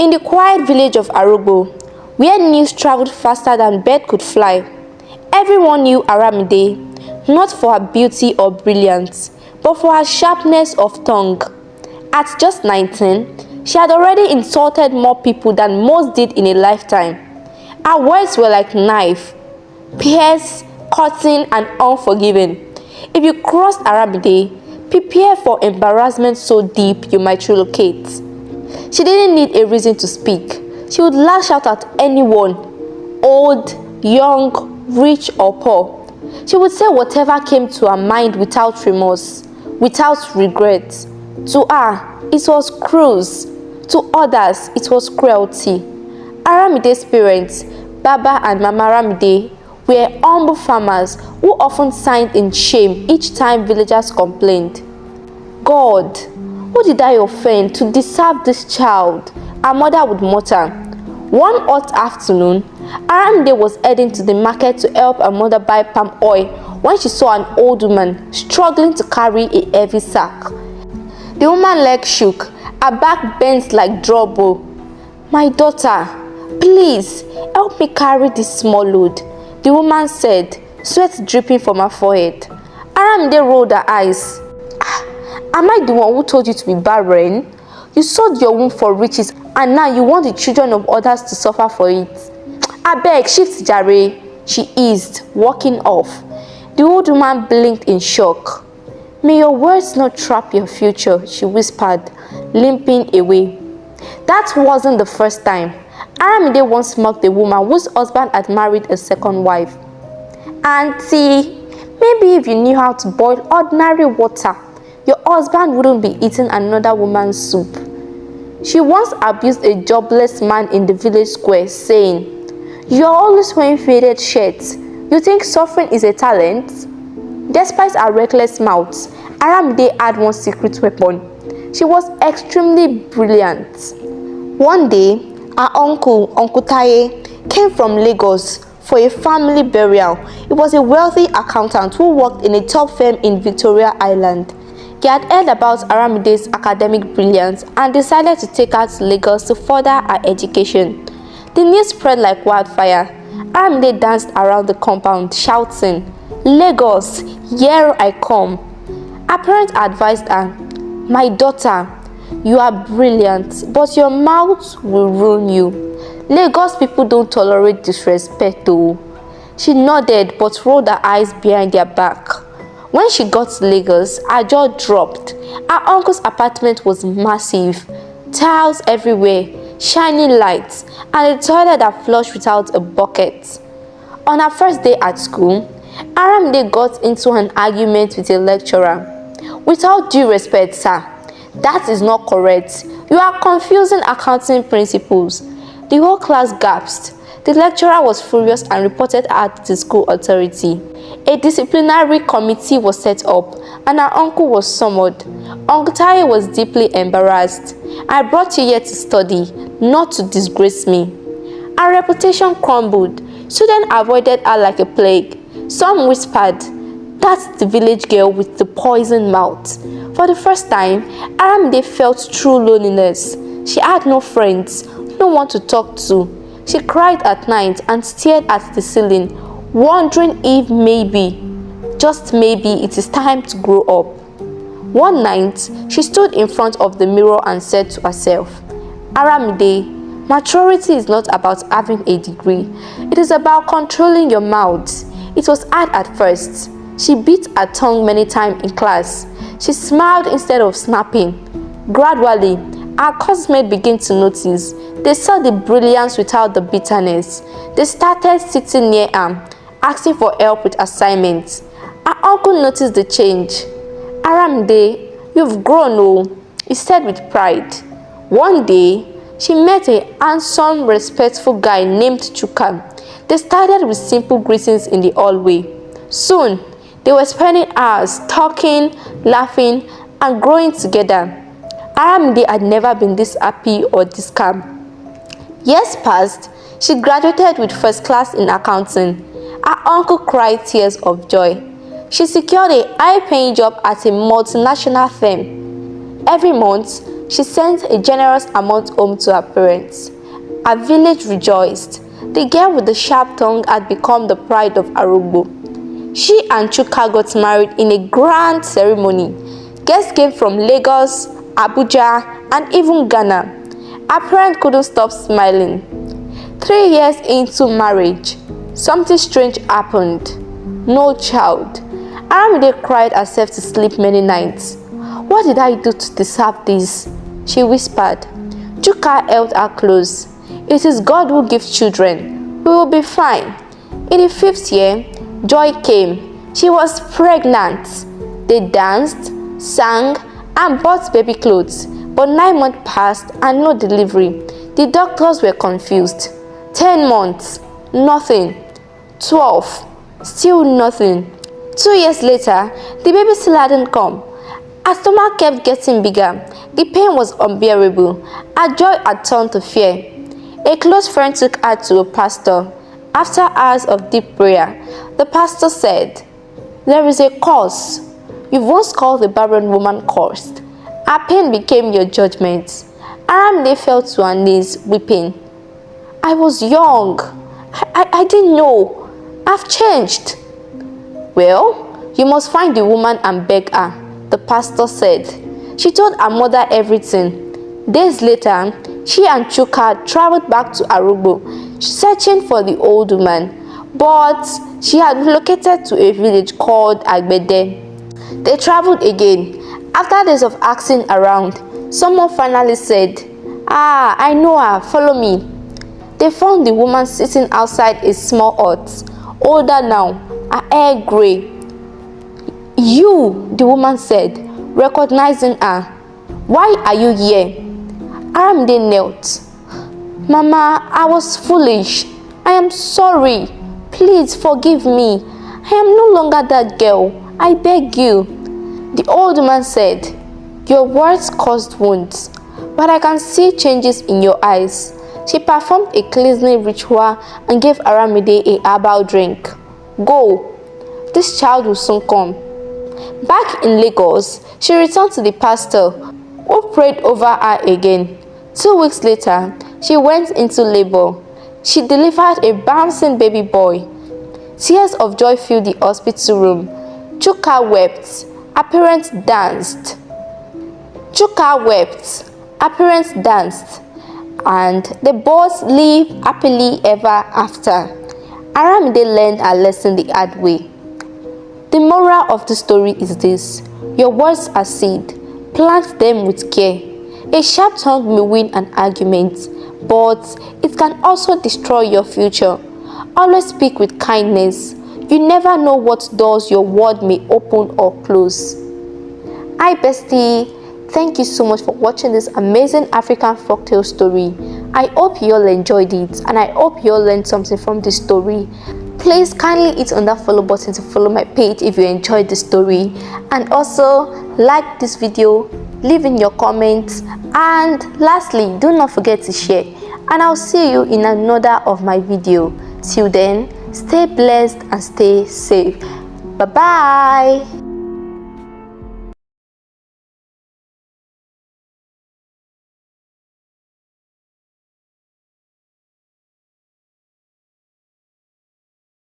In the quiet village of Arugbo, where news traveled faster than bird could fly, everyone knew Aramide, not for her beauty or brilliance, but for her sharpness of tongue. At just 19, she had already insulted more people than most did in a lifetime. Her words were like knife, pierce, cutting, and unforgiving. If you crossed Aramide, prepare for embarrassment so deep you might relocate. She didn't need a reason to speak. She would lash out at anyone, old, young, rich or poor. She would say whatever came to her mind without remorse, without regret. To her, it was cruise. To others, it was cruelty. Aramide's parents, Baba and Mama Aramide, were humble farmers who often sighed in shame each time villagers complained. God, who did I offend to deserve this child? Her mother would mutter. One hot afternoon, Aramide was heading to the market to help her mother buy palm oil when she saw an old woman struggling to carry a heavy sack. The woman's leg shook, her back bent like drawbow. "My daughter, please help me carry this small load," the woman said, sweat dripping from her forehead. Aramide rolled her eyes. "Am I the one who told you to be barren? You sold your womb for riches and now you want the children of others to suffer for it. Abeg, shift jare," she eased, walking off. The old woman blinked in shock. "May your words not trap your future," she whispered, limping away. That wasn't the first time. Aramide once mocked a woman whose husband had married a second wife. "Auntie, maybe if you knew how to boil ordinary water, your husband wouldn't be eating another woman's soup." She once abused a jobless man in the village square, saying, "You're always wearing faded shirts. You think suffering is a talent?" Despite her reckless mouth, Aramide had one secret weapon. She was extremely brilliant. One day, her uncle, Uncle Taye, came from Lagos for a family burial. He was a wealthy accountant who worked in a top firm in Victoria Island. He had heard about Aramide's academic brilliance and decided to take her to Lagos to further her education. The news spread like wildfire. Aramide danced around the compound, shouting, "Lagos, here I come." Her parents advised her, "My daughter, you are brilliant, but your mouth will ruin you. Lagos people don't tolerate disrespect though." She nodded but rolled her eyes behind their back. When she got to Lagos, her jaw dropped. Her uncle's apartment was massive, tiles everywhere, shining lights, and a toilet that flushed without a bucket. On her first day at school, Aramide got into an argument with a lecturer. "With all due respect, sir, that is not correct. You are confusing accounting principles." The whole class gasped. The lecturer was furious and reported her to the school authority. A disciplinary committee was set up and her uncle was summoned. Uncle Taye was deeply embarrassed. "I brought you here to study, not to disgrace me." Her reputation crumbled. Students avoided her like a plague. Some whispered, "That's the village girl with the poison mouth." For the first time, Aramide felt true loneliness. She had no friends, no one to talk to. She cried at night and stared at the ceiling, wondering if maybe, just maybe, it is time to grow up. One night, she stood in front of the mirror and said to herself, "Aramide, maturity is not about having a degree. It is about controlling your mouth." It was hard at first. She bit her tongue many times in class. She smiled instead of snapping. Gradually, her classmates began to notice. They saw the brilliance without the bitterness. They started sitting near her, asking for help with assignments. Her uncle noticed the change. "Aramide, you've grown, oh," he said with pride. One day, she met a handsome, respectful guy named Chuka. They started with simple greetings in the hallway. Soon, they were spending hours talking, laughing, and growing together. Aramide had never been this happy or this calm. Years passed. She graduated with first class in accounting. Her uncle cried tears of joy. She secured a high-paying job at a multinational firm. Every month, She sent a generous amount home to her parents. Her village rejoiced. The girl with the sharp tongue had become the pride of Arugbo. She and Chuka got married in a grand ceremony. Guests came from Lagos, Abuja, and even Ghana. Her parents couldn't stop smiling. 3 years into marriage, something strange happened. No child. Aramide cried herself to sleep many nights. "What did I do to deserve this?" she whispered. Chuka held her close. "It is God who gives children. We will be fine." In the 5th year, joy came. She was pregnant. They danced, sang, and bought baby clothes. But 9 months passed and no delivery. The doctors were confused. 10 months, nothing. 12, still nothing. 2 years later, the baby still hadn't come. Her stomach kept getting bigger. The pain was unbearable. Her joy had turned to fear. A close friend took her to a pastor. After hours of deep prayer, the pastor said, "There is a curse. You've once called the barren woman cursed. Her pain became your judgment." Aramide fell to her knees, weeping. "I was young. I didn't know. I've changed." "Well, you must find the woman and beg her," the pastor said. She told her mother everything. Days later, she and Chuka traveled back to Arugbo, searching for the old woman, but she had relocated to a village called Agbede. They traveled again. After days of asking around, someone finally said, "Ah, I know her, follow me." They found the woman sitting outside a small hut, older now, her hair grey. "You," the woman said, recognizing her. "Why are you here?" Aramide knelt. "Mama, I was foolish. I am sorry. Please forgive me. I am no longer that girl. I beg you." The old woman said, "Your words caused wounds, but I can see changes in your eyes." She performed a cleansing ritual and gave Aramide a herbal drink. "Go. This child will soon come." Back in Lagos, she returned to the pastor, who prayed over her again. 2 weeks later, she went into labor. She delivered a bouncing baby boy. Tears of joy filled the hospital room. Chuka wept. Her parents danced. Chuka wept. Her parents danced. And they both lived happily ever after. Aramide learned her lesson the hard way. The moral of the story is this: your words are seed. Plant them with care. A sharp tongue may win an argument, but it can also destroy your future. Always speak with kindness. You never know what doors your word may open or close. Hi bestie, thank you so much for watching this amazing African folktale story. I hope you all enjoyed it and I hope you all learned something from this story. Please kindly hit on that follow button to follow my page if you enjoyed the story, and also like this video, leave in your comments, and lastly, do not forget to share. And I'll see you in another of my video. Till then, stay blessed and stay safe. Bye bye.